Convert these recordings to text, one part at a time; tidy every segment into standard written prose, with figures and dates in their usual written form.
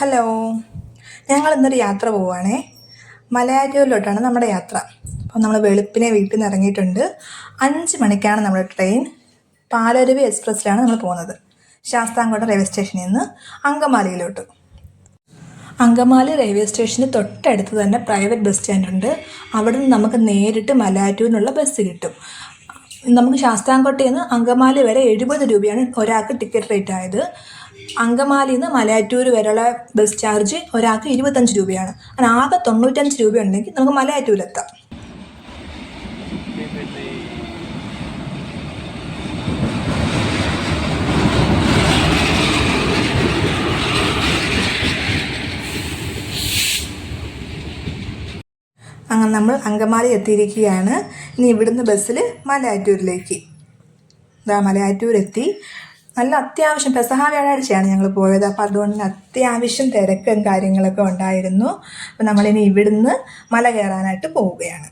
Hello, ഞങ്ങൾ ഇന്നൊരു യാത്ര പോവുകയാണേ. മലയാറ്റൂരിലോട്ടാണ് നമ്മുടെ യാത്ര. അപ്പോൾ നമ്മൾ വെളുപ്പിനെ വീട്ടിൽ നിന്ന് ഇറങ്ങിയിട്ടുണ്ട്. 5 മണിക്കാണ് നമ്മുടെ ട്രെയിൻ. പാലരുവി എക്സ്പ്രസ്സിലാണ് നമ്മൾ പോകുന്നത്. ശാസ്താംകോട്ട റെയിൽവേ സ്റ്റേഷനിൽ നിന്ന് അങ്കമാലിയിലോട്ട്. അങ്കമാലി റെയിൽവേ സ്റ്റേഷന് തൊട്ടടുത്ത് തന്നെ പ്രൈവറ്റ് ബസ് സ്റ്റാൻഡുണ്ട്. അവിടെ നിന്ന് നമുക്ക് നേരിട്ട് മലയാറ്റൂരിനുള്ള ബസ് കിട്ടും. നമുക്ക് ശാസ്താംകോട്ടയിൽ നിന്ന് അങ്കമാലി വരെ 70 രൂപയാണ് ഒരാൾക്ക് ടിക്കറ്റ് റേറ്റ് ആയത്. അങ്കമാലിയിൽ നിന്ന് മലയാറ്റൂർ വരെയുള്ള ബസ് ചാർജ് ഒരാൾക്ക് 25 രൂപയാണ്. അങ്ങനെ ആകെ 95 രൂപ ഉണ്ടെങ്കിൽ നമുക്ക് മലയാറ്റൂരിലെത്താം. അങ്ങനെ നമ്മൾ അങ്കമാലി എത്തിയിരിക്കുകയാണ്. ഇനി ഇവിടുന്ന് ബസ്സിൽ മലയാറ്റൂരിലേക്ക്. മലയാറ്റൂരെത്തി. നല്ല അത്യാവശ്യം പെസഹ വ്യാഴാഴ്ചയാണ് ഞങ്ങൾ പോയത്. അപ്പോൾ അതുകൊണ്ട് തന്നെ അത്യാവശ്യം തിരക്കും കാര്യങ്ങളൊക്കെ ഉണ്ടായിരുന്നു. അപ്പോൾ നമ്മളിനി ഇവിടുന്ന് മല കയറാനായിട്ട് പോവുകയാണ്.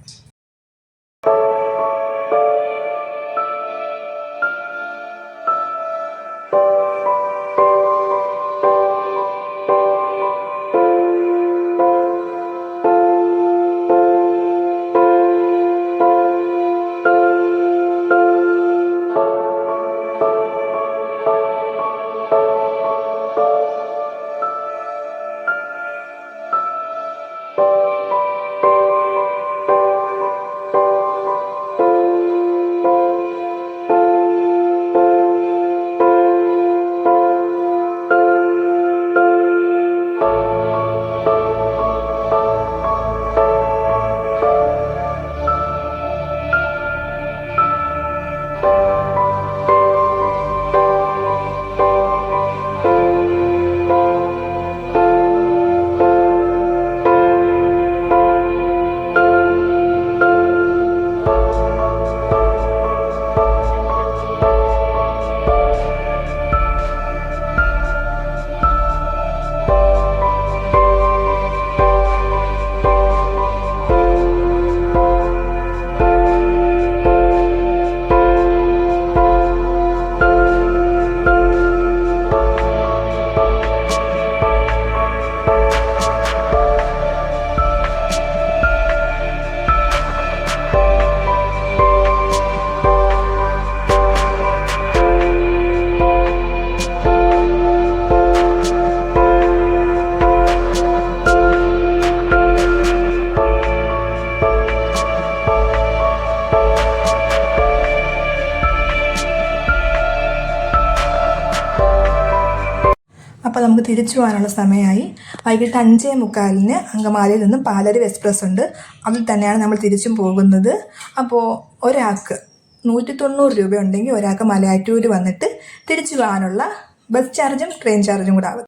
അപ്പോൾ നമുക്ക് തിരിച്ചു പോകാനുള്ള സമയമായി. വൈകിട്ട് 5:45 അങ്കമാലിയിൽ നിന്നും പാലരുവി എക്സ്പ്രസ് ഉണ്ട്. അതിൽ തന്നെയാണ് നമ്മൾ തിരിച്ചും പോകുന്നത്. അപ്പോൾ ഒരാൾക്ക് 190 രൂപ ഉണ്ടെങ്കിൽ ഒരാൾക്ക് മലയാറ്റൂർ വന്നിട്ട് തിരിച്ചു പോകാനുള്ള ബസ് ചാർജും ട്രെയിൻ ചാർജും കൂടെ ആവും.